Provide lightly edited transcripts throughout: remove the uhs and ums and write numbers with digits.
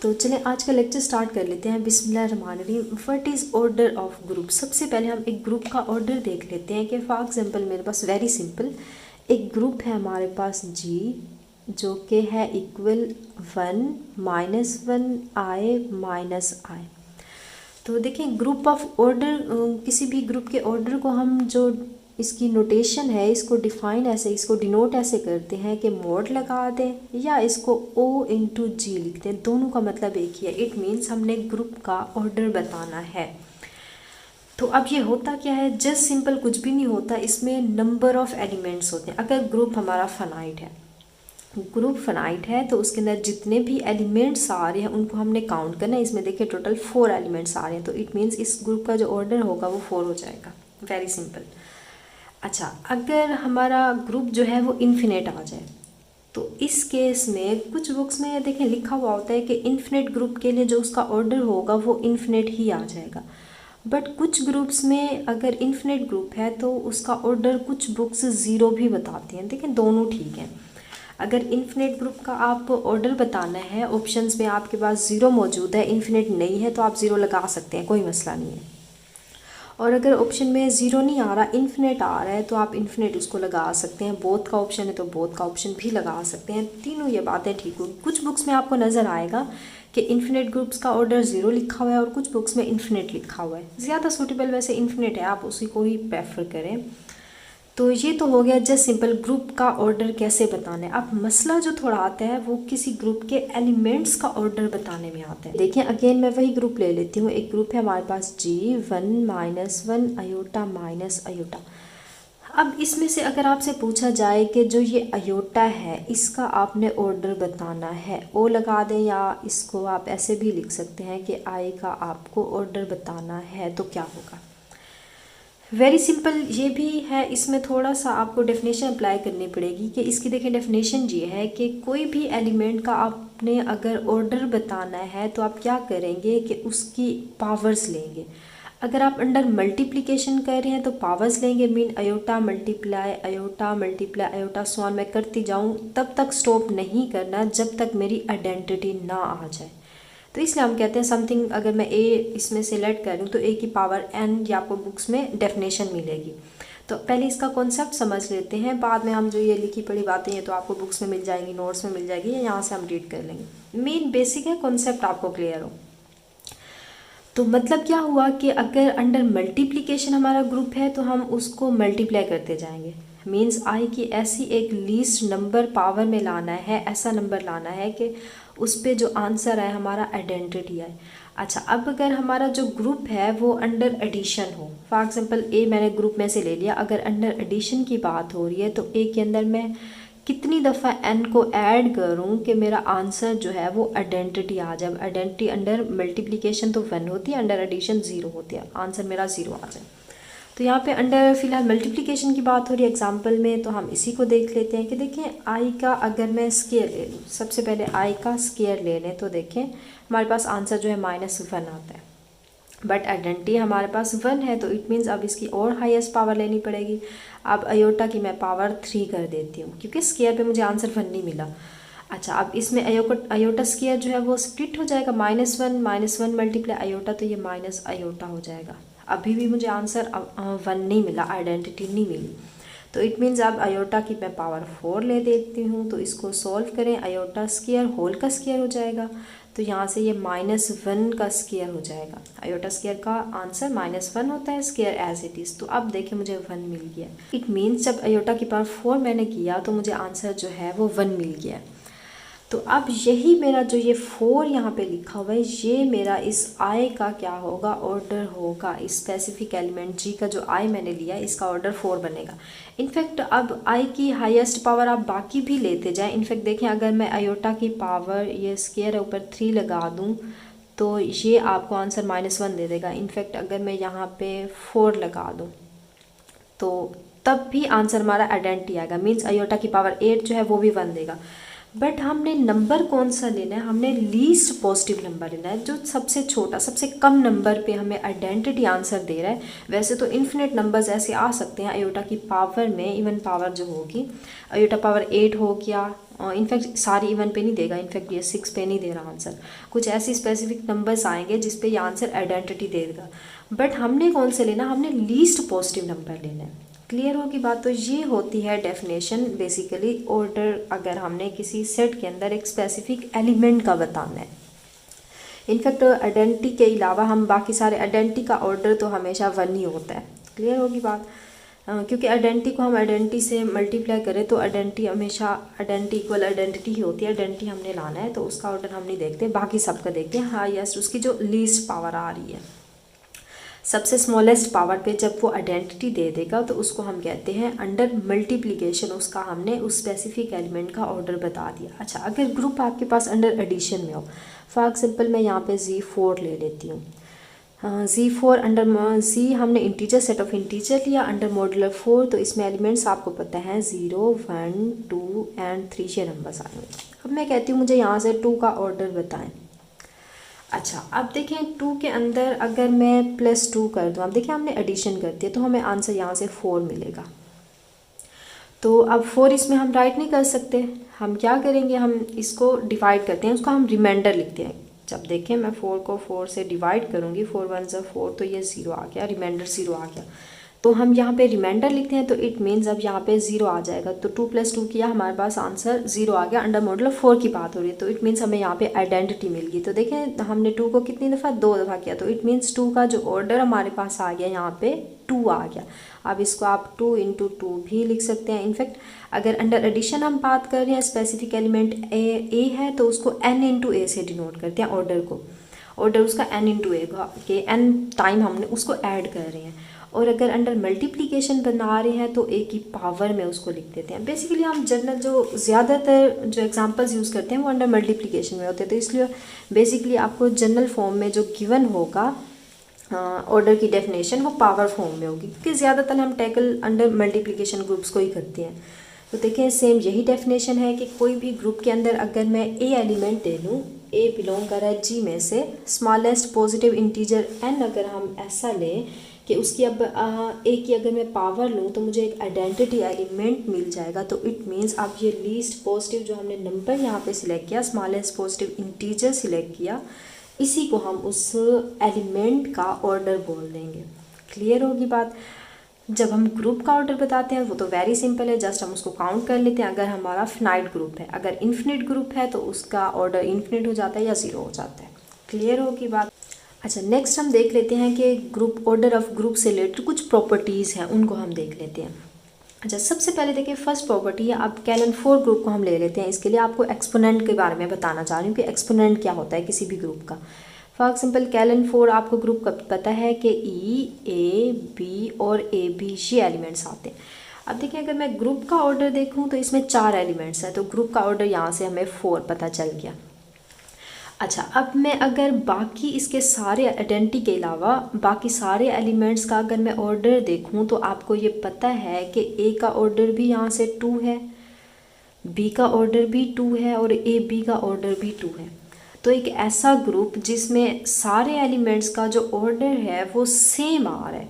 तो चलें आज का लेक्चर स्टार्ट कर लेते हैं। बिस्मिल्लाहिर्रहमानिर्रहीम। What is order of group. सबसे पहले हम एक ग्रुप का ऑर्डर देख लेते हैं कि फॉर एग्जांपल मेरे पास वेरी सिंपल एक ग्रुप है हमारे पास जी, जो कि है इक्वल 1 -1 i -i। तो देखें ग्रुप ऑफ ऑर्डर, किसी भी ग्रुप के ऑर्डर को हम जो इसकी नोटेशन है इसको डिफाइन ऐसे, इसको डिनोट ऐसे करते हैं कि मोड लगा दें या इसको O इंटू जी लिखते हैं। दोनों का मतलब एक ही है। इट मीन्स हमने ग्रुप का ऑर्डर बताना है। तो अब ये होता क्या है, जस्ट सिंपल कुछ भी नहीं होता, इसमें नंबर ऑफ एलिमेंट्स होते हैं। अगर ग्रुप हमारा फाइनाइट है, ग्रुप फाइनाइट है तो उसके अंदर जितने भी एलिमेंट्स आ रहे हैं उनको हमने काउंट करना है। इसमें देखिए टोटल 4 एलिमेंट्स आ रहे हैं, तो इट मीन्स इस ग्रुप का जो ऑर्डर होगा वो 4 हो जाएगा। Very simple. अच्छा, अगर हमारा ग्रुप जो है वो इन्फिनेट आ जाए तो इस केस में कुछ बुक्स में देखें लिखा हुआ होता है कि इन्फिनेट ग्रुप के लिए जो उसका ऑर्डर होगा वो इन्फिनेट ही आ जाएगा। बट कुछ ग्रुप्स में अगर इन्फिनेट ग्रुप है तो उसका ऑर्डर कुछ बुक्स 0 भी बताती हैं। देखें दोनों ठीक हैं। अगर इन्फिनेट ग्रुप का आप ऑर्डर बताना है, ऑप्शंस में आपके पास 0 मौजूद है, इन्फिनेट नहीं है तो आप 0 लगा सकते हैं, कोई मसला नहीं है। और अगर ऑप्शन में 0 नहीं आ रहा, इन्फिनेट आ रहा है, तो आप इन्फिनेट उसको लगा सकते हैं। बोथ का ऑप्शन है तो बोथ का ऑप्शन भी लगा सकते हैं। तीनों ये बातें ठीक होगी। कुछ बुक्स में आपको नज़र आएगा कि इन्फिनेट ग्रुप्स का ऑर्डर 0 लिखा हुआ है और कुछ बुक्स में इन्फिनेट लिखा हुआ है। ज़्यादा सूटेबल वैसे इन्फिनेट है, आप उसी को ही प्रेफर करें। तो ये तो हो गया जस्ट सिंपल ग्रुप का ऑर्डर कैसे बताना है। अब मसला जो थोड़ा आता है वो किसी ग्रुप के एलिमेंट्स का ऑर्डर बताने में आता है। देखिए अगेन मैं वही ग्रुप ले लेती हूँ। एक ग्रुप है हमारे पास जी 1 -1 अयोटा -अयोटा। अब इसमें से अगर आपसे पूछा जाए कि जो ये अयोटा है इसका आपने ऑर्डर बताना है, ओ लगा दें या इसको आप ऐसे भी लिख सकते हैं कि आई का आपको ऑर्डर बताना है, तो क्या होगा। वेरी सिंपल ये भी है। इसमें थोड़ा सा आपको डेफिनेशन अप्लाई करनी पड़ेगी कि इसकी देखिए डेफिनेशन ये है कि कोई भी एलिमेंट का आपने अगर ऑर्डर बताना है तो आप क्या करेंगे कि उसकी पावर्स लेंगे। अगर आप अंडर मल्टीप्लिकेशन कर रहे हैं तो पावर्स लेंगे, mean iota multiply iota so on मैं करती जाऊँ, तब तक स्टॉप नहीं करना जब तक मेरी आइडेंटिटी ना आ जाए। तो इसलिए हम कहते हैं समथिंग, अगर मैं ए इसमें सेलेक्ट करूँ तो ए की पावर n ये आपको बुक्स में डेफिनेशन मिलेगी। तो पहले इसका कॉन्सेप्ट समझ लेते हैं, बाद में हम जो ये लिखी पढ़ी बातें हैं तो आपको बुक्स में मिल जाएंगी, नोट्स में मिल जाएगी, या यहाँ से हम रीड कर लेंगे। मेन बेसिक है, कॉन्सेप्ट आपको क्लियर हो। तो मतलब क्या हुआ कि अगर अंडर मल्टीप्लिकेशन हमारा ग्रुप है तो हम उसको मल्टीप्लाई करते जाएंगे। मीन्स आई की ऐसी एक लीस्ट नंबर पावर में लाना है, ऐसा नंबर लाना है कि उस पे जो आंसर है हमारा आइडेंटिटी आए। अच्छा, अब अगर हमारा जो ग्रुप है वो अंडर एडिशन हो, फॉर एग्जांपल ए मैंने ग्रुप में से ले लिया, अगर अंडर एडिशन की बात हो रही है तो ए के अंदर मैं कितनी दफ़ा एन को ऐड करूं कि मेरा आंसर जो है वो आइडेंटिटी आ जाए। आइडेंटिटी अंडर मल्टीप्लिकेशन तो 1 होती है, अंडर एडिशन 0 होती है, आंसर मेरा 0 आ जाए। तो यहाँ पे अंडर फिलहाल मल्टीप्लिकेशन की बात हो रही है एग्जाम्पल में, तो हम इसी को देख लेते हैं कि देखें आई का अगर मैं स्केयर ले लूँ, सबसे पहले आई का स्केयर ले लें तो देखें हमारे पास आंसर जो है -1 आता है। बट आइडेंटिटी हमारे पास 1 है, तो इट मीन्स अब इसकी और हाईएस्ट पावर लेनी पड़ेगी। अब अयोटा की मैं पावर 3 कर देती हूँ क्योंकि स्केयर पे मुझे आंसर 1 नहीं मिला। अच्छा, अब इसमें अयोटा स्केयर जो है वो स्प्लिट हो जाएगा, -1 मल्टीप्लाई अयोटा, तो ये माइनस अयोटा हो जाएगा। अभी भी मुझे आंसर 1 नहीं मिला, आइडेंटिटी नहीं मिली। तो इट मीन्स अब अयोटा की मैं पावर 4 ले देती हूँ। तो इसको सॉल्व करें, अयोटा स्केयर होल का स्केयर हो जाएगा, तो यहाँ से ये -1 का स्केयर हो जाएगा। अयोटा स्केयर का आंसर -1 होता है, स्केयर एज इट इज़। तो अब देखिए मुझे 1 मिल गया। इट मीन्स जब अयोटा की पावर 4 मैंने किया तो मुझे आंसर जो है वो 1 मिल गया। तो अब यही मेरा जो ये 4 यहाँ पे लिखा हुआ है, ये मेरा इस आई का क्या होगा, ऑर्डर होगा। इस स्पेसिफिक एलिमेंट जी का जो आई मैंने लिया इसका ऑर्डर 4 बनेगा। इनफैक्ट अब आई की हाईएस्ट पावर आप बाकी भी लेते जाएं। इनफैक्ट देखें अगर मैं अयोटा की पावर ये स्केयर ऊपर 3 लगा दूं तो ये आपको आंसर -1 दे देगा। इनफैक्ट अगर मैं यहाँ पे 4 लगा दूँ तो तब भी आंसर हमारा आइडेंटिटी आएगा। मीन्स अयोटा की पावर 8 जो है वो भी 1 देगा। बट हमने नंबर कौन सा लेना है, हमने लीस्ट पॉजिटिव नंबर लेना है, जो सबसे छोटा सबसे कम नंबर पे हमें आइडेंटिटी आंसर दे रहा है। वैसे तो इन्फिनिट नंबर्स ऐसे आ सकते हैं अयोटा की पावर में, इवन पावर जो होगी अयोटा पावर 8 हो गया, इनफैक्ट सारी इवन पे नहीं देगा, इनफैक्ट ये 6 पे नहीं दे रहा आंसर, कुछ ऐसी स्पेसिफिक नंबर्स आएंगे जिस पे ये आंसर आइडेंटिटी दे देगा। बट हमने कौन से लेना, हमने लीस्ट पॉजिटिव नंबर लेना है। क्लियर होगी बात। तो ये होती है डेफिनेशन बेसिकली ऑर्डर, अगर हमने किसी सेट के अंदर एक स्पेसिफिक एलिमेंट का बताना है। इनफैक्ट आइडेंटिटी के अलावा हम बाकी सारे आइडेंटिटी का ऑर्डर तो हमेशा 1 ही होता है। क्लियर होगी बात। क्योंकि आइडेंटिटी को हम आइडेंटिटी से मल्टीप्लाई करें तो आइडेंटिटी हमेशा आइडेंटिटी इक्वल आइडेंटिटी ही होती है। आइडेंटिटी हमने लाना है तो उसका ऑर्डर हम नहीं देखते, बाकी सबका देखते हैं। हाईएस्ट उसकी जो लीस्ट पावर आ रही है, सबसे स्मॉलेस्ट पावर पे जब वो आइडेंटिटी दे देगा तो उसको हम कहते हैं अंडर मल्टीप्लिकेशन, उसका हमने उस स्पेसिफिक एलिमेंट का ऑर्डर बता दिया। अच्छा, अगर ग्रुप आपके पास अंडर एडिशन में हो, फॉर एग्जांपल मैं यहाँ पे Z4 ले लेती हूँ। Z4 अंडर Z हमने इंटीजर सेट ऑफ इंटीजर लिया अंडर मॉड्यूलर 4, तो इसमें एलिमेंट्स आपको पता है 0, 1, 2 एंड 3 ये नंबर्स आएंगे। अब मैं कहती हूँ मुझे यहाँ से 2 का ऑर्डर बताएं। अच्छा, अब देखें 2 के अंदर अगर मैं +2 कर दूँ, अब देखिए हमने एडिशन कर दिया तो हमें आंसर यहाँ से 4 मिलेगा। तो अब 4 इसमें हम राइट नहीं कर सकते, हम क्या करेंगे, हम इसको डिवाइड करते हैं, उसको हम रिमाइंडर लिखते हैं। जब देखें मैं 4 को 4 से डिवाइड करूँगी, 4 1 ज़ा 4, तो ये 0 आ गया, रिमाइंडर 0 आ गया। तो हम यहाँ पे रिमाइंडर लिखते हैं तो इट मीन्स अब यहाँ पे 0 आ जाएगा। तो 2 + 2 किया, हमारे पास आंसर 0 आ गया। अंडर मॉड्यूलर 4 की बात हो रही है तो इट मीन्स हमें यहाँ पे आइडेंटिटी मिल गई। तो देखें हमने 2 को कितनी दफ़ा, 2 दफ़ा किया, तो इट मीन्स 2 का जो ऑर्डर हमारे पास आ गया यहाँ पे 2 आ गया। अब इसको आप 2 × 2 भी लिख सकते हैं। इनफैक्ट अगर अंडर एडिशन हम बात कर रहे हैं, स्पेसिफिक एलिमेंट ए है तो उसको n × a से डिनोट करते हैं ऑर्डर को। ऑर्डर उसका n × a के n टाइम हमने उसको ऐड कर रहे हैं। और अगर अंडर मल्टीप्लिकेशन बना रहे हैं तो a की पावर में उसको लिख देते हैं। बेसिकली हम जनरल जो ज़्यादातर जो एग्जांपल्स यूज़ करते हैं वो अंडर मल्टीप्लिकेशन में होते हैं, तो इसलिए बेसिकली आपको जनरल फॉर्म में जो गिवन होगा ऑर्डर की डेफिनेशन वो पावर फॉर्म में होगी, क्योंकि ज़्यादातर हम टैकल अंडर मल्टीप्लिकेशन ग्रुप्स को ही करते हैं। तो देखें सेम यही डेफिनेशन है कि कोई भी ग्रुप के अंदर अगर मैं a एलिमेंट ले लूँ, a बिलोंग कर रहा है G में से, स्मॉलेस्ट पॉजिटिव इंटीजर n अगर हम ऐसा लें कि उसकी अब a की अगर मैं पावर लूँ तो मुझे एक आइडेंटिटी एलिमेंट मिल जाएगा। तो इट मीन्स अब ये लीस्ट पॉजिटिव जो हमने नंबर यहाँ पे सिलेक्ट किया, स्मॉलेस्ट पॉजिटिव इंटीजर सिलेक्ट किया, इसी को हम उस एलिमेंट का ऑर्डर बोल देंगे। क्लियर होगी बात। जब हम ग्रुप का ऑर्डर बताते हैं वो तो वेरी सिंपल है, जस्ट हम उसको काउंट कर लेते हैं। अगर हमारा फिनाइट ग्रुप है, अगर इन्फिनिट ग्रुप है तो उसका ऑर्डर इन्फिनिट हो जाता है या 0 हो जाता है। क्लियर होगी बात। अच्छा, नेक्स्ट हम देख लेते हैं कि ग्रुप ऑर्डर ऑफ ग्रुप से रिलेटेड कुछ प्रॉपर्टीज़ हैं, उनको हम देख लेते हैं। अच्छा, सबसे पहले देखिए फर्स्ट प्रॉपर्टी है, अब कैलन 4 ग्रुप को हम ले लेते हैं। इसके लिए आपको एक्सपोनेंट के बारे में बताना चाह रही हूँ कि एक्सपोनेंट क्या होता है किसी भी ग्रुप का। फॉर एग्जाम्पल कैलन 4 आपको ग्रुप का पता है कि E, A, B और AB ये एलिमेंट्स आते हैं। अब देखिए अगर मैं ग्रुप का ऑर्डर देखूँ तो इसमें 4 एलिमेंट्स हैं, तो ग्रुप का ऑर्डर यहाँ से हमें 4 पता चल गया। अच्छा, अब मैं अगर बाकी इसके सारे आइडेंटिटी के अलावा बाकी सारे एलिमेंट्स का अगर मैं ऑर्डर देखूं तो आपको ये पता है कि A का ऑर्डर भी यहाँ से 2 है, B का ऑर्डर भी 2 है और AB का ऑर्डर भी 2 है। तो एक ऐसा ग्रुप जिसमें सारे एलिमेंट्स का जो ऑर्डर है वो सेम आ रहा है।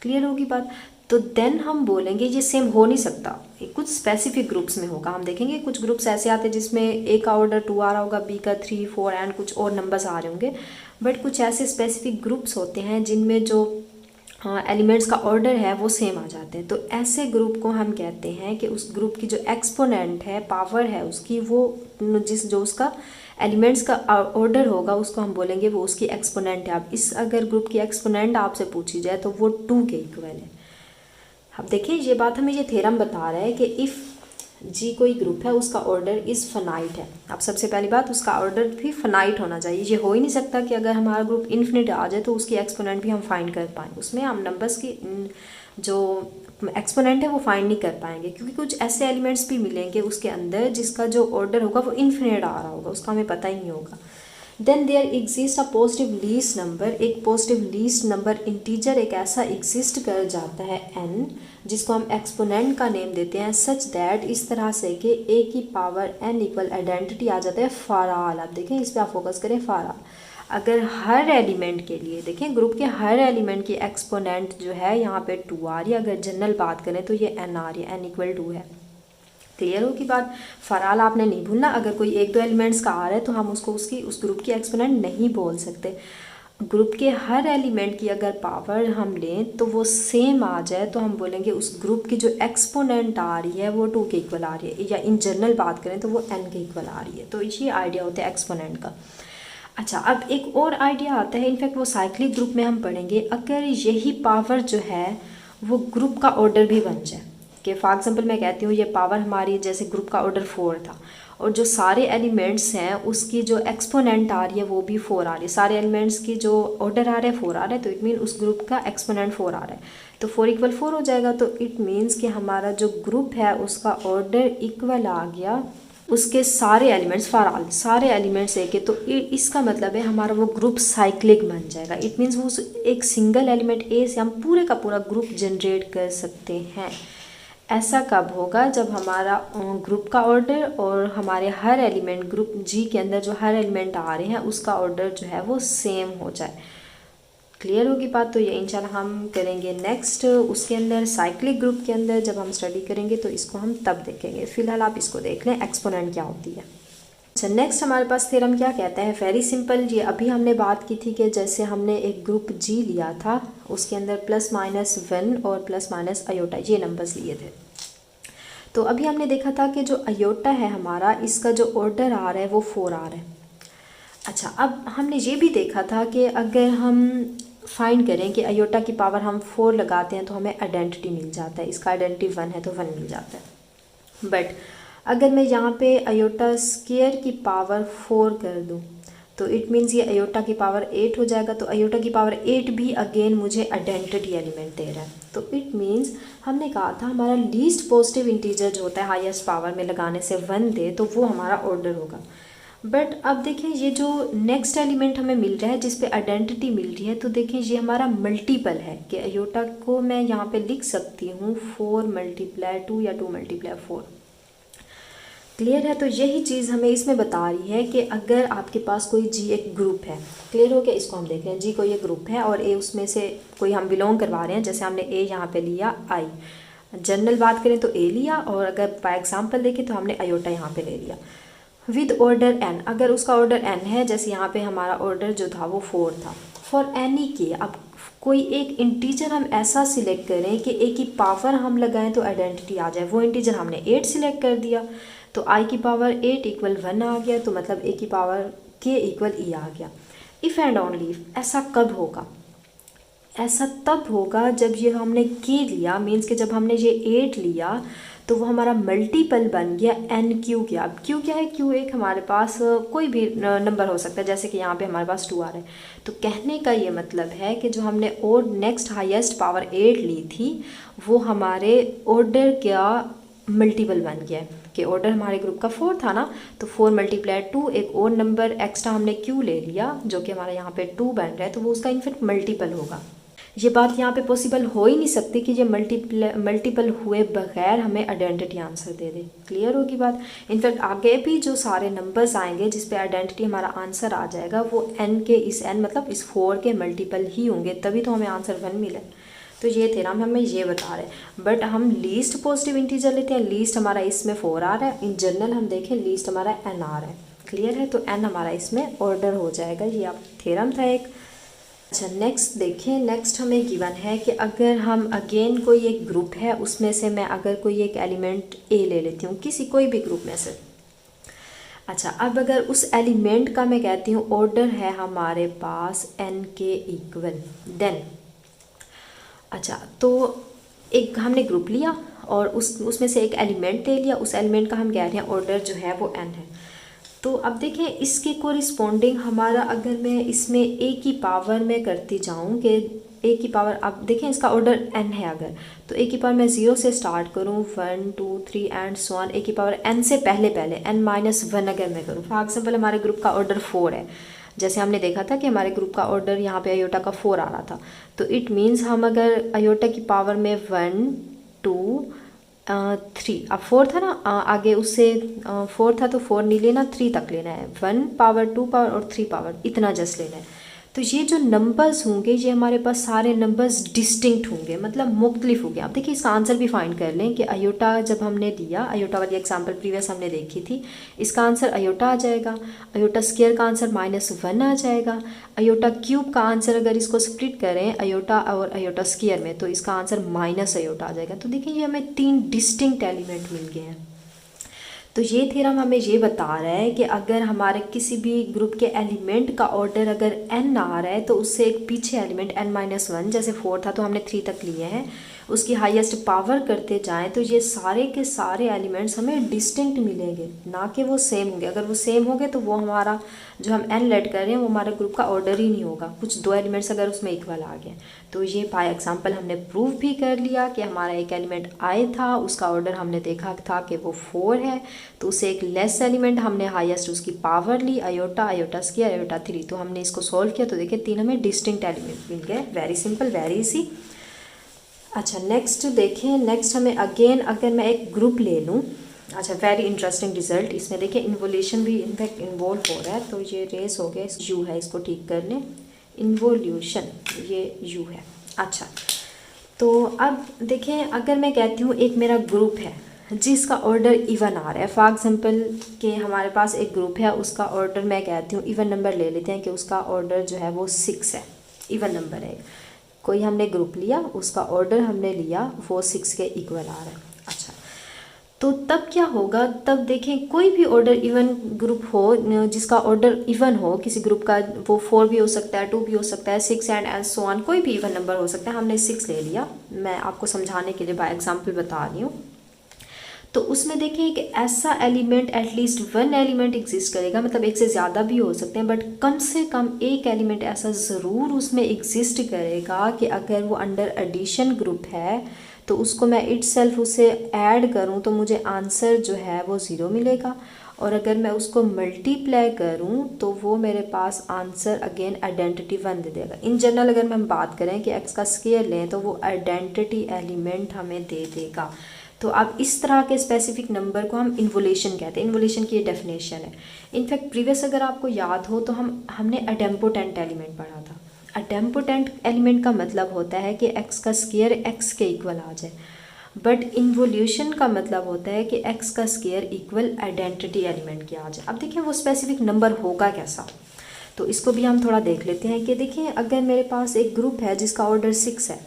क्लियर होगी बात। तो देन हम बोलेंगे ये सेम हो नहीं सकता, ये कुछ स्पेसिफिक ग्रुप्स में होगा। हम देखेंगे कुछ ग्रुप्स ऐसे आते हैं जिसमें A का ऑर्डर 2 आ रहा होगा, B का 3, 4 एंड कुछ और नंबर्स आ रहे होंगे। बट कुछ ऐसे स्पेसिफिक ग्रुप्स होते हैं जिनमें जो एलिमेंट्स का ऑर्डर है वो सेम आ जाते हैं। तो ऐसे ग्रुप को हम कहते हैं कि उस ग्रुप की जो एक्सपोनेंट है, पावर है उसकी, वो जो उसका एलिमेंट्स का ऑर्डर होगा उसको हम बोलेंगे वो उसकी एक्सपोनेंट है। अब इस अगर ग्रुप की एक्सपोनेंट आपसे पूछी जाए तो वो 2 के इक्वल है। अब देखिए ये बात हमें ये थ्योरम बता रहा है कि इफ़ G कोई ग्रुप है उसका ऑर्डर इज़ फिनाइट है। अब सबसे पहली बात उसका ऑर्डर भी फिनाइट होना चाहिए। ये हो ही नहीं सकता कि अगर हमारा ग्रुप इन्फिनिट आ जाए तो उसकी एक्सपोनेंट भी हम फाइंड कर पाएँ। उसमें हम नंबर्स की जो एक्सपोनेंट है वो फाइंड नहीं कर पाएंगे, क्योंकि कुछ ऐसे एलिमेंट्स भी मिलेंगे उसके अंदर जिसका जो ऑर्डर होगा वो इन्फिनिट आ रहा होगा, उसका हमें पता ही नहीं होगा। Then there exist a positive least number. एक पॉजिटिव लीस्ट नंबर इंटीजर एक ऐसा एग्जिस्ट कर जाता है n, जिसको हम एक्सपोनेंट का नेम देते हैं, सच दैट इस तरह से कि a की पावर n इक्वल आइडेंटिटी आ जाता है फॉर ऑल। आप देखें इस पर आप फोकस करें, फॉर ऑल। अगर हर एलिमेंट के लिए देखें ग्रुप के हर एलिमेंट की एक्सपोनेंट जो है यहाँ पे 2 आ रही है, अगर जनरल बात करें तो ये n आ रही है, n इक्वल 2 है। क्लियर हो की बात। फराल आपने नहीं भूलना, अगर कोई एक दो एलिमेंट्स का आ रहा है तो हम उसको उस ग्रुप की एक्सपोनेंट नहीं बोल सकते। ग्रुप के हर एलिमेंट की अगर पावर हम लें तो वो सेम आ जाए तो हम बोलेंगे उस ग्रुप की जो एक्सपोनेंट आ रही है वो 2 के इक्वल आ रही है, या इन जनरल बात करें तो वो n के इक्वल आ रही है। तो ये आइडिया होता है एक्सपोनेंट का। अच्छा, अब एक और आइडिया आता है, इनफैक्ट वो साइक्लिक ग्रुप में हम पढ़ेंगे, अगर यही पावर जो है वो ग्रुप का ऑर्डर भी बन जाए। कि फॉर एग्जांपल मैं कहती हूँ ये पावर हमारी जैसे ग्रुप का ऑर्डर 4 था और जो सारे एलिमेंट्स हैं उसकी जो एक्सपोनेंट आ रही है वो भी 4 आ रही है, सारे एलिमेंट्स की जो ऑर्डर आ रहा है 4 आ रहा है, तो इट मीन उस ग्रुप का एक्सपोनेंट 4 आ रहा है, तो 4 इक्वल 4 हो जाएगा। तो इट मीन्स कि हमारा जो ग्रुप है उसका ऑर्डर इक्वल आ गया उसके सारे एलिमेंट्स फॉर ऑल, सारे एलिमेंट्स एक है, तो इसका मतलब है हमारा वो ग्रुप साइक्लिक बन जाएगा। इट मीन्स वो एक सिंगल एलिमेंट ए से हम पूरे का पूरा ग्रुप जनरेट कर सकते हैं। ऐसा कब होगा? जब हमारा ग्रुप का ऑर्डर और हमारे हर एलिमेंट ग्रुप जी के अंदर जो हर एलिमेंट आ रहे हैं उसका ऑर्डर जो है वो सेम हो जाए। क्लियर होगी बात। तो ये इंशाल्लाह हम करेंगे नेक्स्ट उसके अंदर साइक्लिक ग्रुप के अंदर जब हम स्टडी करेंगे तो इसको हम तब देखेंगे। फिलहाल आप इसको देख लें एक्सपोनेंट क्या होती है। अच्छा, नेक्स्ट हमारे पास थ्योरम क्या कहता है? Very simple. ये अभी हमने बात की थी कि जैसे हमने एक ग्रुप जी लिया था उसके अंदर +-1 और +- अयोटा ये नंबर्स लिए थे। तो अभी हमने देखा था कि जो अयोटा है हमारा इसका जो ऑर्डर आ रहा है वो 4 आ रहा है। अच्छा, अब हमने ये भी देखा था कि अगर हम फाइंड करें कि अयोटा की पावर हम 4 लगाते हैं तो हमें आइडेंटिटी मिल जाता है, इसका आइडेंटिटी 1 है तो 1 मिल जाता है। बट अगर मैं यहाँ पे अयोटा स्क्वायर की पावर 4 कर दूँ तो इट मीन्स ये अयोटा की पावर 8 हो जाएगा। तो अयोटा की पावर 8 भी अगेन मुझे आइडेंटिटी एलिमेंट दे रहा है। तो इट मीन्स हमने कहा था हमारा लीस्ट पॉजिटिव इंटीजर जो होता है हाईएस्ट पावर में लगाने से 1 दे तो वो हमारा ऑर्डर होगा। बट अब देखें ये जो नेक्स्ट एलिमेंट हमें मिल रहा है जिस पे आइडेंटिटी मिल रही है, तो देखें ये हमारा मल्टीपल है कि अयोटा को मैं यहाँ पे लिख सकती हूँ 4 × 2 या 2 × 4। क्लियर है। तो यही चीज़ हमें इसमें बता रही है कि अगर आपके पास कोई जी एक ग्रुप है, क्लियर हो गया। इसको हम देख रहे हैं जी कोई एक ग्रुप है और ए उसमें से कोई हम बिलोंग करवा रहे हैं, जैसे हमने ए यहाँ पे लिया आई, जनरल बात करें तो ए लिया, और अगर बाय एग्जांपल देखें तो हमने अयोटा यहाँ पे ले लिया विद ऑर्डर एन। अगर उसका ऑर्डर एन है, जैसे यहाँ पे हमारा ऑर्डर जो था वो 4 था, फॉर एनी के, अब कोई एक इंटीजर हम ऐसा सिलेक्ट करें कि ए की पावर हम लगाएं तो आइडेंटिटी आ जाए। वो इंटीजर हमने 8 सिलेक्ट कर दिया तो आई की पावर 8 = 1 आ गया, तो मतलब ए की पावर के = ई आ गया। इफ़ एंड ओनली इफ ऐसा कब होगा? ऐसा तब होगा जब ये हमने के लिया, मीन्स कि जब हमने ये 8 लिया तो वो हमारा मल्टीपल बन गया एन क्यू क्या। अब क्यू क्या है? क्यू एक हमारे पास कोई भी नंबर हो सकता है, जैसे कि यहाँ पे हमारे पास 2 आ रहा है। तो कहने का ये मतलब है कि जो हमने और नेक्स्ट हाईएस्ट पावर 8 ली थी वो हमारे ऑर्डर का मल्टीपल बन गया है। कि ऑर्डर हमारे ग्रुप का 4 था ना, तो 4 × 2 एक और नंबर एक्स्ट्रा हमने क्यू ले लिया जो कि हमारा यहाँ पे 2 बन रहा है, तो वो उसका इनफैक्ट मल्टीपल होगा। ये बात यहाँ पे पॉसिबल हो ही नहीं सकती कि ये मल्टीपल हुए बगैर हमें आइडेंटिटी आंसर दे दे। क्लियर होगी बात। इनफैक्ट आगे भी जो सारे नंबर्स आएंगे जिस पे आइडेंटिटी हमारा आंसर आ जाएगा वो n के इस n मतलब इस 4 के मल्टीपल ही होंगे, तभी तो हमें आंसर 1 मिले। तो ये थ्योरम हमें ये बता रहे हैं। बट हम लीस्ट पॉजिटिव इंटीजर लेते हैं, लीस्ट हमारा इसमें 4 आ रहा है, इन जनरल हम देखें लीस्ट हमारा n आ रहा है। क्लियर है। तो n हमारा इसमें ऑर्डर हो जाएगा। ये आप थ्योरम था एक। अच्छा, नेक्स्ट देखें। नेक्स्ट हमें गिवन है कि अगर हम अगेन कोई एक ग्रुप है उसमें से मैं अगर कोई एक एलिमेंट ए ले लेती हूँ किसी कोई भी ग्रुप में से। अच्छा, अब अगर उस एलिमेंट का मैं कहती हूँ ऑर्डर है हमारे पास n के इक्वल, देन अच्छा तो एक हमने ग्रुप लिया और उसमें से एक एलिमेंट ले लिया, उस एलिमेंट का हम कह रहे हैं ऑर्डर जो है वो n है। तो अब देखें इसके कोरिस्पोंडिंग हमारा अगर मैं इसमें a की पावर में करती जाऊं कि a की पावर, अब देखें इसका ऑर्डर n है अगर, तो a की पावर मैं 0 से स्टार्ट करूं 1 2 3 एंड सो ऑन, a की पावर n से पहले n-1 अगर मैं करूं। फॉर एग्जांपल हमारे ग्रुप का ऑर्डर 4 है, जैसे हमने देखा था कि हमारे ग्रुप का ऑर्डर यहाँ पे अयोटा का 4 आ रहा था, तो इट मीन्स हम अगर अयोटा की पावर में 1 2 3, अब 4 था ना, आगे उससे 4 था तो 4 नहीं लेना, 3 तक लेना है, 1 पावर 2 पावर और 3 पावर, इतना जस्ट लेना है। तो ये जो नंबर्स होंगे ये हमारे पास सारे नंबर्स डिस्टिंक्ट होंगे, मतलब मुख्तलिफ होंगे। आप देखिए इसका आंसर भी फाइंड कर लें कि अयोटा जब हमने दिया, अयोटा वाली एग्जांपल प्रीवियस हमने देखी थी, इसका आंसर अयोटा आ जाएगा। अयोटा स्क्वायर का आंसर -1 आ जाएगा। अयोटा क्यूब का आंसर अगर इसको स्प्लिट करें अयोटा और अयोटा स्क्वायर में तो इसका आंसर माइनस अयोटा आ जाएगा। तो देखिए ये हमें 3 डिस्टिंक्ट एलिमेंट मिल गए हैं। तो ये थ्योरम हमें ये बता रहा है कि अगर हमारे किसी भी ग्रुप के एलिमेंट का ऑर्डर अगर n आ रहा है तो उससे एक पीछे एलिमेंट n-1, जैसे 4 था तो हमने 3 तक लिए हैं, उसकी हाईएस्ट पावर करते जाएं तो ये सारे के सारे एलिमेंट्स हमें डिस्टिंक्ट मिलेंगे, ना कि वो सेम होंगे। अगर वो सेम होंगे तो वो हमारा जो हम n लेट कर रहे हैं वो हमारे ग्रुप का ऑर्डर ही नहीं होगा, कुछ 2 एलिमेंट्स अगर उसमें इक्वल आ गए। तो ये बाय एग्जांपल हमने प्रूव भी कर लिया कि हमारा एक एलिमेंट i था, उसका ऑर्डर हमने देखा था कि वो 4 है, तो उसे एक लेस एलिमेंट हमने हाईएस्ट उसकी पावर ली अयोटा, अयोटा स्क्वायर, अयोटा 3। तो हमने इसको सॉल्व किया तो देखिए 3 हमें डिस्टिंक्ट एलिमेंट मिल गए। Very simple, very easy. अच्छा नेक्स्ट देखें, नेक्स्ट हमें अगेन अगर मैं एक ग्रुप ले लूँ, अच्छा वेरी इंटरेस्टिंग रिजल्ट इसमें देखिए इन्वोल्यूशन भी इनफैक्ट इन्वॉल्व हो रहा है। तो ये रेस हो गया, यू है, इसको ठीक कर लें, इन्वोल्यूशन ये यू है। अच्छा तो अब देखें अगर मैं कहती हूँ एक मेरा ग्रुप है जिसका ऑर्डर इवन आ रहा है, फॉर एग्जांपल कि हमारे पास एक ग्रुप है उसका ऑर्डर मैं कहती हूँ इवन नंबर ले लेते हैं कि उसका ऑर्डर जो है वो 6 है, इवन नंबर है। कोई हमने ग्रुप लिया, उसका ऑर्डर हमने लिया, वो 6 के इक्वल आ रहा है। अच्छा तो तब क्या होगा, तब देखें कोई भी ऑर्डर इवन ग्रुप हो जिसका ऑर्डर इवन हो किसी ग्रुप का, वो 4 भी हो सकता है, 2 भी हो सकता है, 6 एंड सो ऑन, कोई भी इवन नंबर हो सकता है। हमने 6 ले लिया, मैं आपको समझाने के लिए बाय एग्जांपल बता रही हूँ। तो उसमें देखिए एक ऐसा एलिमेंट, एटलीस्ट 1 एलिमेंट एग्जिस्ट करेगा, मतलब एक से ज़्यादा भी हो सकते हैं, बट कम से कम एक एलिमेंट ऐसा ज़रूर उसमें एग्जिस्ट करेगा कि अगर वो अंडर एडिशन ग्रुप है तो उसको मैं इटसेल्फ उसे ऐड करूं तो मुझे आंसर जो है वो 0 मिलेगा, और अगर मैं उसको मल्टीप्लाई करूं तो वो मेरे पास आंसर अगेन आइडेंटिटी 1 दे देगा। इन जनरल अगर हम बात करें कि x का स्क्वायर लें तो वो आइडेंटिटी एलिमेंट हमें दे देगा। तो अब इस तरह के स्पेसिफिक नंबर को हम इन्वोल्यूशन कहते हैं। इन्वोल्यूशन की ये डेफिनेशन है। इनफैक्ट प्रीवियस अगर आपको याद हो तो हमने अडेम्पोटेंट एलिमेंट पढ़ा था। अडेम्पोटेंट एलिमेंट का मतलब होता है कि x का स्क्वायर x के इक्वल आ जाए, बट इन्वोल्यूशन का मतलब होता है कि x का स्क्वायर इक्वल आइडेंटिटी एलिमेंट के आ जाए। अब देखिए वो स्पेसिफिक नंबर होगा कैसा, तो इसको भी हम थोड़ा देख लेते हैं कि देखिए अगर मेरे पास एक ग्रुप है जिसका ऑर्डर 6 है,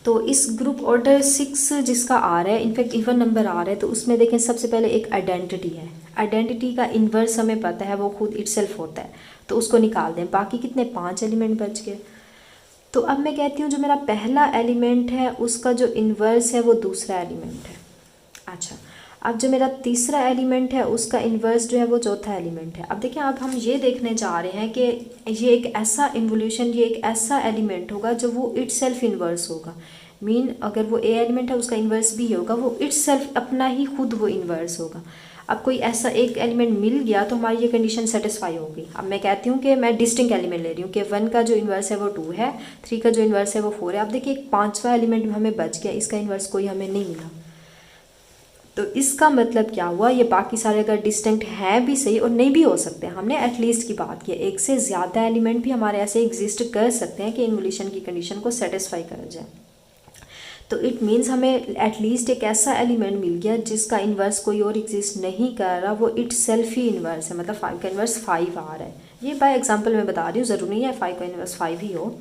तो इस ग्रुप ऑर्डर 6 जिसका आ रहा है, इनफैक्ट इवन नंबर आ रहा है, तो उसमें देखें सबसे पहले एक आइडेंटिटी है। आइडेंटिटी का इन्वर्स हमें पता है वो खुद इटसेल्फ होता है, तो उसको निकाल दें। बाकी कितने 5 एलिमेंट बच गए। तो अब मैं कहती हूँ जो मेरा पहला एलिमेंट है उसका जो इन्वर्स है वो दूसरा एलिमेंट है। अच्छा अब जो मेरा तीसरा एलिमेंट है उसका इन्वर्स जो है वो चौथा एलिमेंट है। अब देखिए अब हम ये देखने जा रहे हैं कि ये एक ऐसा इन्वोल्यूशन, ये एक ऐसा एलिमेंट होगा जो वो इटसेल्फ इन्वर्स होगा। मीन अगर वो ए एलिमेंट है उसका इन्वर्स भी होगा, वो इटसेल्फ अपना ही खुद वो इन्वर्स होगा। अब कोई ऐसा एक एलिमेंट मिल गया तो हमारी ये कंडीशन सेटिस्फाई होगी। अब मैं कहती हूँ कि मैं डिस्टिंक्ट एलिमेंट ले रही हूँ कि 1 का जो इन्वर्स है वो 2 है, 3 का जो इन्वर्स है वो 4 है। अब देखिए एक 5वां एलिमेंट हमें बच गया, इसका इन्वर्स कोई हमें नहीं मिला। तो इसका मतलब क्या हुआ, ये बाकी सारे अगर डिस्टिंक्ट हैं भी सही और नहीं भी हो सकते, हमने एटलीस्ट की बात की, एक से ज़्यादा एलिमेंट भी हमारे ऐसे एग्जिस्ट कर सकते हैं कि इन्वोल्यूशन की कंडीशन को सेटिस्फाई कर जाए। तो इट मीन्स हमें एटलीस्ट एक ऐसा एलिमेंट मिल गया जिसका इन्वर्स कोई और एग्जिस्ट नहीं कर रहा, वो इट सेल्फ ही इन्वर्स है, मतलब 5 का इन्वर्स 5 आ रहा है। ये बाय एग्जांपल मैं बता रही हूँ, ज़रूरी नहीं है 5 का इन्वर्स 5 ही हो।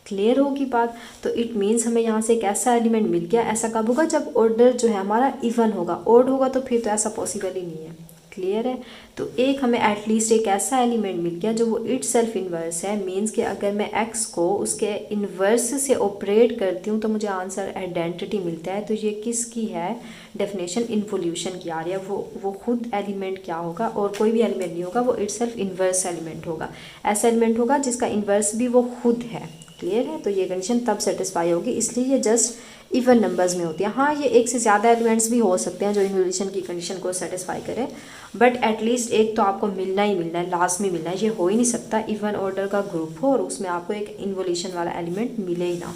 क्लियर होगी बात। तो इट मीन्स हमें यहाँ से एक ऐसा एलिमेंट मिल गया। ऐसा कब होगा, जब ऑर्डर जो है हमारा इवन होगा। ऑड होगा तो फिर तो ऐसा पॉसिबल ही नहीं है। क्लियर है। तो एक हमें एटलीस्ट एक ऐसा एलिमेंट मिल गया जो वो इट सेल्फ इन्वर्स है। मीन्स कि अगर मैं x को उसके इन्वर्स से ऑपरेट करती हूँ तो मुझे आंसर आइडेंटिटी मिलता है। तो ये किसकी है डेफिनेशन, इन्वोल्यूशन की आ रही है। वो खुद एलिमेंट क्या होगा, और कोई भी एलिमेंट नहीं होगा, वो इट सेल्फ इन्वर्स एलिमेंट होगा। ऐसा एलिमेंट होगा जिसका इन्वर्स भी वो खुद है। क्लियर है। तो ये कंडीशन तब सेटिस्फाई होगी, इसलिए ये जस्ट इवन नंबर्स में होती है। हाँ, ये एक से ज़्यादा एलिमेंट्स भी हो सकते हैं जो इन्वोल्यूशन की कंडीशन को सेटिस्फाई करें, बट एटलीस्ट एक तो आपको मिलना ही मिलना है, लाजमी मिलना है। ये हो ही नहीं सकता इवन ऑर्डर का ग्रुप हो और उसमें आपको एक इन्वोल्यूशन वाला एलिमेंट मिले ही ना।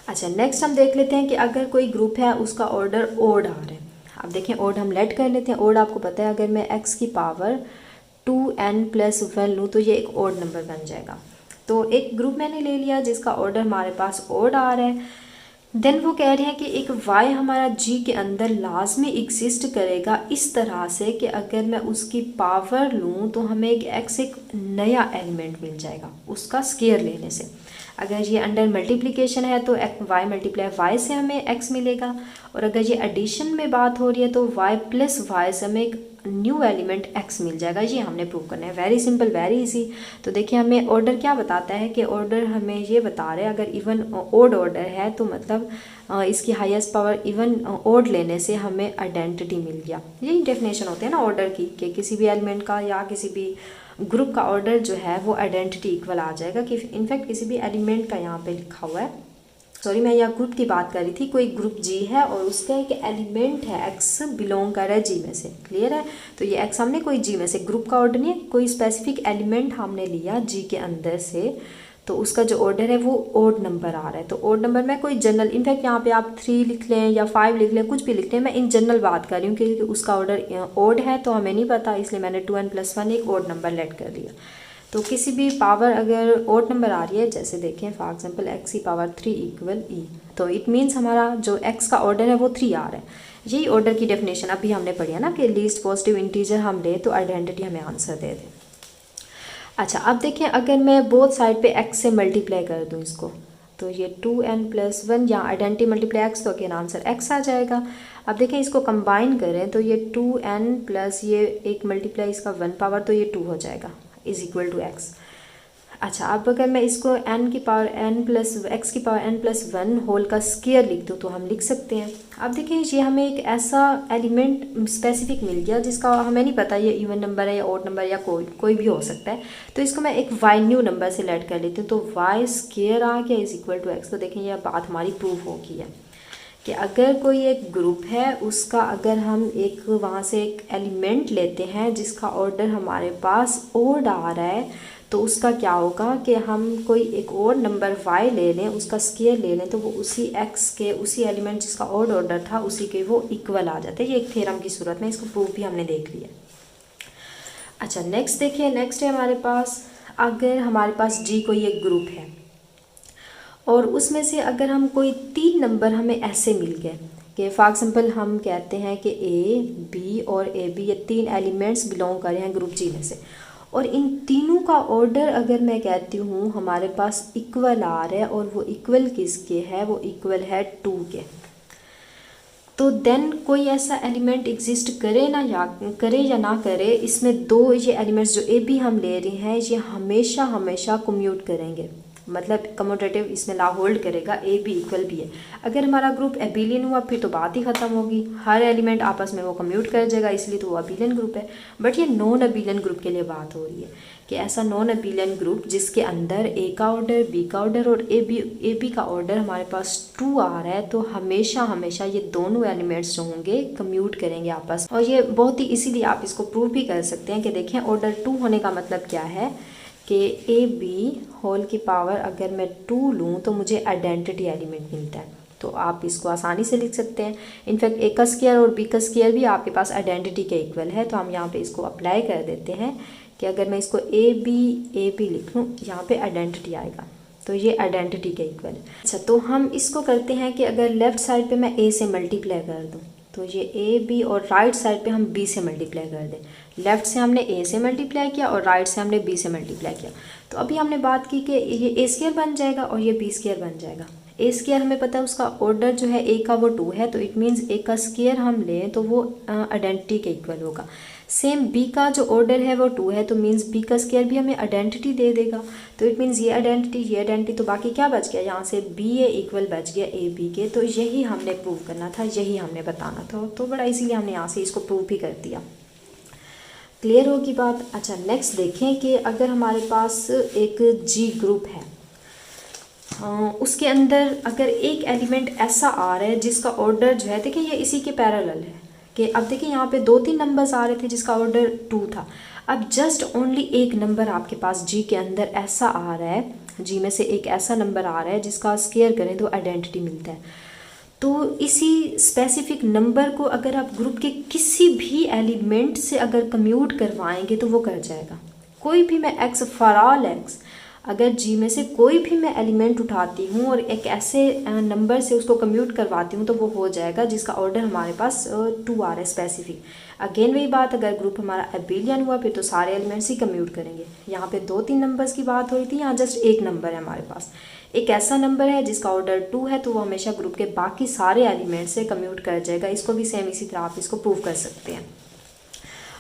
अच्छा, नेक्स्ट हम देख लेते हैं कि अगर कोई ग्रुप है उसका ऑर्डर ओड आ रहा है। अब देखें, ओड हम लेट कर लेते हैं। ओड आपको पता है, अगर मैं x की पावर 2n+1 लूँ तो ये एक ऑड नंबर बन जाएगा। तो एक ग्रुप मैंने ले लिया जिसका ऑर्डर हमारे पास ऑड आ रहा है। देन वो कह रहे हैं कि एक y हमारा g के अंदर लाजमी एग्जिस्ट करेगा इस तरह से कि अगर मैं उसकी पावर लूँ तो हमें एक नया एलिमेंट मिल जाएगा उसका स्केयर लेने से। अगर ये अंडर मल्टीप्लिकेशन है तो y मल्टीप्लाई y से हमें x मिलेगा, और अगर ये एडिशन में बात हो रही है तो y+y से हमें एक न्यू एलिमेंट x मिल जाएगा। ये हमने प्रूव करना है। Very simple, very easy. तो देखिए हमें ऑर्डर क्या बताता है कि ऑर्डर हमें ये बता रहे हैं अगर इवन ओड ऑर्डर है तो मतलब इसकी हाईएस्ट पावर इवन ओड लेने से हमें आइडेंटिटी मिल गया। यही डेफिनेशन होते हैं ना ऑर्डर की, कि किसी भी एलिमेंट का या किसी भी ग्रुप का ऑर्डर जो है वो आइडेंटिटी इक्वल आ जाएगा। कि इनफैक्ट किसी भी एलिमेंट का यहाँ पे लिखा हुआ है, सॉरी मैं यहाँ ग्रुप की बात कर रही थी, कोई ग्रुप जी है और उसका एक एलिमेंट है एक्स बिलोंग कर रहा है जी में से, क्लियर है। तो ये एक्स हमने कोई जी में से, ग्रुप का ऑर्डर नहीं है, कोई स्पेसिफिक एलिमेंट हमने लिया जी के अंदर से, तो उसका जो ऑर्डर है वो ओड नंबर आ रहा है। तो ओड नंबर में कोई जनरल, इनफैक्ट यहाँ पे आप 3 लिख लें या 5 लिख लें, कुछ भी लिख लें, मैं इन जनरल बात कर रही हूँ क्योंकि उसका ऑर्डर ओड है तो हमें नहीं पता, इसलिए मैंने 2n+1 एक ओड नंबर लेट कर लिया। तो किसी भी पावर अगर ओड नंबर आ रही है, जैसे देखें फॉर एग्जांपल x⁻³ = e, तो इट मीन्स हमारा जो x का ऑर्डर है वो 3 आ रहा है। यही ऑर्डर की डेफिनेशन अभी हमने पढ़ी है ना कि लीस्ट पॉजिटिव इंटीजर हम ले तो आइडेंटिटी हमें आंसर दे दे। अच्छा अब देखें अगर मैं बोथ साइड पे x से मल्टीप्लाई कर दूँ इसको, तो ये 2n+1 या आइडेंटिटी मल्टीप्लाई x, तो अगेन आंसर x आ जाएगा। अब देखें इसको कंबाइन करें तो ये 2n प्लस ये एक मल्टीप्लाई इसका 1 पावर, तो ये 2 हो जाएगा = x। अच्छा अब अगर मैं इसको n की पावर n+1 होल का स्क्वायर लिख दूँ तो हम लिख सकते हैं। अब देखें ये हमें एक ऐसा एलिमेंट स्पेसिफिक मिल गया जिसका हमें नहीं पता ये इवन नंबर है या ऑड नंबर या कोई भी हो सकता है। तो इसको मैं एक y न्यू नंबर से लेट कर लेती हूँ, तो y² आ गया = x। तो देखें यह बात हमारी प्रूफ हो गई है कि अगर कोई एक ग्रुप है उसका अगर हम एक वहाँ से एक एलिमेंट लेते हैं जिसका ऑर्डर हमारे पास ओड आ रहा है, तो उसका क्या होगा कि हम कोई एक और नंबर y ले लें, उसका स्क्वायर ले लें, तो वो उसी x के उसी एलिमेंट जिसका ऑड ऑर्डर था उसी के वो इक्वल आ जाते हैं। ये एक थ्योरम की सूरत में, इसको प्रूफ भी हमने देख लिया। अच्छा नेक्स्ट देखिए, नेक्स्ट है हमारे पास अगर हमारे पास जी कोई एक ग्रुप है और उसमें से अगर हम कोई 3 नंबर हमें ऐसे मिल गए कि फॉर एग्जांपल हम कहते हैं कि ए बी और ए बी ये 3 एलिमेंट्स बिलोंग कर रहे हैं ग्रुप जी में से, और इन तीनों का ऑर्डर अगर मैं कहती हूँ हमारे पास इक्वल आ रहा है और वो इक्वल किसके है, वो इक्वल है 2 के, तो देन कोई ऐसा एलिमेंट एग्जिस्ट करे या ना करे, इसमें 2 ये एलिमेंट्स जो ए बी हम ले रहे हैं ये हमेशा कम्यूट करेंगे, मतलब कम्यूटेटिव इसमें ला होल्ड करेगा, ए बी इक्वल भी है। अगर हमारा ग्रुप एबिलियन हुआ फिर तो बात ही ख़त्म होगी, हर एलिमेंट आपस में वो कम्यूट कर जाएगा, इसलिए तो वो एबिलियन ग्रुप है। बट ये नॉन एबिलियन ग्रुप के लिए बात हो रही है कि ऐसा नॉन एबिलियन ग्रुप जिसके अंदर ए का ऑर्डर, बी का ऑर्डर और ए बी का ऑर्डर हमारे पास 2 आ रहा है, तो हमेशा ये दोनों एलिमेंट्स जो होंगे कम्यूट करेंगे आपस। और ये बहुत ही इसीलिए आप इसको प्रूव भी कर सकते हैं कि देखें ऑर्डर 2 होने का मतलब क्या है कि ए बी होल की पावर अगर मैं 2 लूँ तो मुझे आइडेंटिटी एलिमेंट मिलता है। तो आप इसको आसानी से लिख सकते हैं। इनफैक्ट ए का स्क्वायर और बी का स्क्वायर भी आपके पास आइडेंटिटी के इक्वल है, तो हम यहाँ पे इसको अप्लाई कर देते हैं कि अगर मैं इसको ए बी लिख लूँ, यहाँ पे आइडेंटिटी आएगा, तो ये आइडेंटिटी के इक्वल है। अच्छा तो हम इसको करते हैं कि अगर लेफ़्ट साइड पे मैं ए से मल्टीप्लाई कर दूँ तो ये ए बी, और राइट साइड पे हम बी से मल्टीप्लाई कर दें। लेफ़्ट से हमने ए से मल्टीप्लाई किया और राइट से हमने बी से मल्टीप्लाई किया, तो अभी हमने बात की कि ये ए स्क्वायर बन जाएगा और ये बी स्क्वायर बन जाएगा। ए स्क्वायर हमें पता है उसका ऑर्डर जो है ए का वो 2 है, तो इट मीन्स ए का स्क्वायर हम लें तो वो आइडेंटिटी के इक्वल होगा। सेम बी का जो ऑर्डर है वो 2 है, तो मीन्स बी का स्क्वायर भी हमें आइडेंटिटी दे देगा, तो इट मीन्स ये आइडेंटिटी, तो बाकी क्या बच गया, यहाँ से बी ए इक्वल बच गया ए बी के। तो यही हमने प्रूव करना था, यही हमने बताना था, तो बड़ा इसीलिए हमने यहाँ से इसको प्रूव भी कर दिया। क्लियर होगी बात। अच्छा नेक्स्ट देखें कि अगर हमारे पास एक जी ग्रुप है, उसके अंदर अगर एक एलिमेंट ऐसा आ रहा है जिसका ऑर्डर जो है, देखिए ये इसी के पैरेलल है कि अब देखिए यहाँ पे 2-3 नंबर्स आ रहे थे जिसका ऑर्डर 2 था, अब जस्ट ओनली एक नंबर आपके पास जी के अंदर ऐसा आ रहा है, जी में से एक ऐसा नंबर आ रहा है जिसका स्क्वायर करें तो आइडेंटिटी मिलता है। तो इसी स्पेसिफिक नंबर को अगर आप ग्रुप के किसी भी एलिमेंट से अगर कम्यूट करवाएंगे तो वो कर जाएगा। कोई भी मैं एक्स फॉर ऑल एक्स, अगर जी में से कोई भी मैं एलिमेंट उठाती हूँ और एक ऐसे नंबर से उसको कम्यूट करवाती हूँ तो वो हो जाएगा, जिसका ऑर्डर हमारे पास 2 आ रहा है स्पेसिफिक। अगेन वही बात, अगर ग्रुप हमारा एबिलियन हुआ फिर तो सारे एलिमेंट्स ही कम्यूट करेंगे। यहाँ पे 2-3 नंबर्स की बात हो रही थी, यहाँ जस्ट एक नंबर है हमारे पास। एक ऐसा नंबर है जिसका ऑर्डर 2 है तो वो हमेशा ग्रुप के बाकी सारे एलिमेंट्स से कम्यूट कर जाएगा। इसको भी सेम इसी तरह आप इसको प्रूव कर सकते हैं।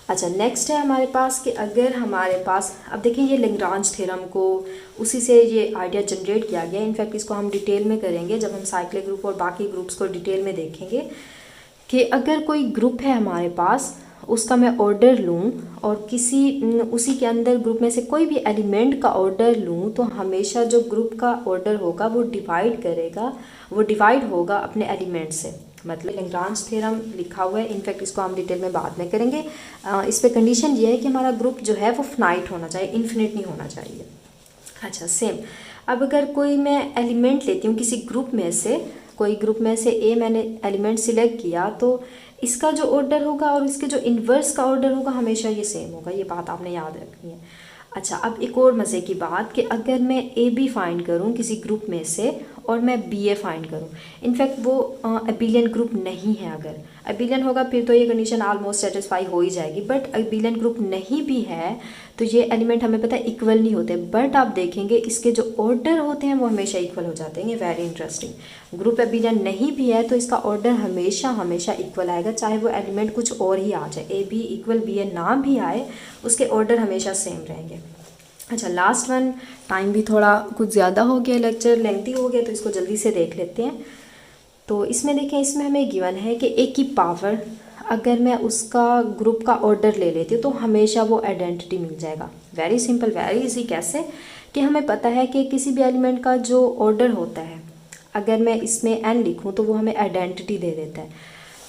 अच्छा, नेक्स्ट है हमारे पास कि अगर हमारे पास, अब देखिए ये लैग्रांज थ्योरम को उसी से ये आइडिया जनरेट किया गया। इनफैक्ट इसको हम डिटेल में करेंगे जब हम साइक्लिक ग्रुप और बाकी ग्रुप्स को डिटेल में देखेंगे कि अगर कोई ग्रुप है हमारे पास, उसका मैं ऑर्डर लूँ और उसी के अंदर ग्रुप में से कोई भी एलिमेंट का ऑर्डर लूँ तो हमेशा जो ग्रुप का ऑर्डर होगा वो डिवाइड होगा अपने एलिमेंट से। मतलब लैग्रांज थ्योरम लिखा हुआ है, इनफैक्ट इसको हम डिटेल में बाद में करेंगे। इस पे कंडीशन ये है कि हमारा ग्रुप जो है वो फाइनाइट होना चाहिए, इन्फिनिट नहीं होना चाहिए। अच्छा, सेम अब अगर कोई मैं एलिमेंट लेती हूँ किसी ग्रुप में से, कोई ग्रुप में से ए मैंने एलिमेंट सिलेक्ट किया तो इसका जो ऑर्डर होगा और इसके जो इन्वर्स का ऑर्डर होगा हमेशा ये सेम होगा। ये बात आपने याद रखनी है। अच्छा, अब एक और मज़े की बात कि अगर मैं ए बी फाइंड करूँ किसी ग्रुप में से और मैं बी ए फाइंड करूँ, इनफैक्ट वो एबिलियन ग्रुप नहीं है। अगर एबिलियन होगा फिर तो ये कंडीशन ऑलमोस्ट सेटिस्फाई हो ही जाएगी, बट एबिलियन ग्रुप नहीं भी है तो ये एलिमेंट हमें पता है इक्वल नहीं होते, बट आप देखेंगे इसके जो ऑर्डर होते हैं वो हमेशा इक्वल हो जाते हैं। ये वेरी इंटरेस्टिंग। ग्रुप एबिलियन नहीं भी है तो इसका ऑर्डर हमेशा इक्वल आएगा, चाहे वो एलिमेंट कुछ और ही आ जाए, ए बी इक्वल बी ए ना भी आए, उसके ऑर्डर हमेशा सेम रहेंगे। अच्छा, लास्ट वन, टाइम भी थोड़ा कुछ ज़्यादा हो गया, लेक्चर लेंथी हो गया तो इसको जल्दी से देख लेते हैं। तो इसमें देखें, इसमें हमें गिवन है कि ए की पावर अगर मैं उसका ग्रुप का ऑर्डर ले लेती हूँ तो हमेशा वो आइडेंटिटी मिल जाएगा। Very simple, very easy. कैसे कि हमें पता है कि किसी भी एलिमेंट का जो ऑर्डर होता है अगर मैं इसमें एन लिखूँ तो वो हमें आइडेंटिटी दे देता है।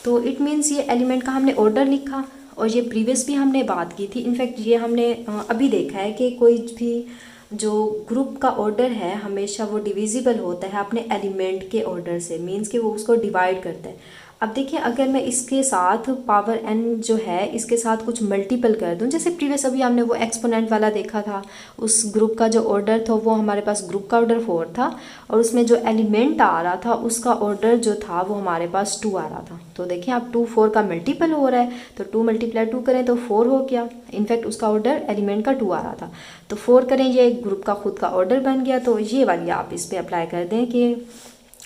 तो इट मीन्स ये एलिमेंट का हमने ऑर्डर लिखा और ये प्रीवियस भी हमने बात की थी। इनफैक्ट ये हमने अभी देखा है कि कोई भी जो ग्रुप का ऑर्डर है हमेशा वो डिविजिबल होता है अपने एलिमेंट के ऑर्डर से, मींस कि वो उसको डिवाइड करता है। अब देखिए, अगर मैं इसके साथ पावर एन जो है इसके साथ कुछ मल्टीपल कर दूं, जैसे प्रीवियस अभी हमने वो एक्सपोनेंट वाला देखा था, उस ग्रुप का जो ऑर्डर था वो हमारे पास ग्रुप का ऑर्डर 4 था और उसमें जो एलिमेंट आ रहा था उसका ऑर्डर जो था वो हमारे पास 2 आ रहा था। तो देखिए, अब 2 4 का मल्टीपल हो रहा है तो 2 × 2 करें तो 4 हो गया। इनफैक्ट उसका ऑर्डर एलिमेंट का 2 आ रहा था तो 4 करें, ये ग्रुप का खुद का ऑर्डर बन गया। तो ये वाली आप इस पर अप्लाई कर दें कि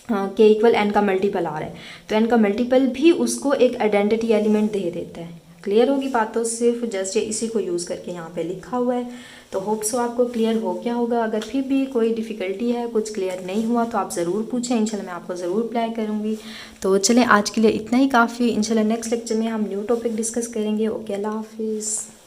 के इक्वल एन का मल्टीपल आ रहा है तो एन का मल्टीपल भी उसको एक आइडेंटिटी एलिमेंट दे देता है। क्लियर होगी बात? तो सिर्फ जस्ट ये इसी को यूज़ करके यहाँ पे लिखा हुआ है। तो होप सो आपको क्लियर हो गया होगा। अगर फिर भी कोई डिफ़िकल्टी है, कुछ क्लियर नहीं हुआ तो आप ज़रूर पूछें, इंशाल्लाह मैं आपको ज़रूर रिप्लाई करूँगी। तो चलें, आज के लिए इतना ही काफ़ी। इंशाल्लाह नेक्स्ट लेक्चर में हम न्यू टॉपिक डिस्कस करेंगे। ओके, अल्लाह हाफिज़।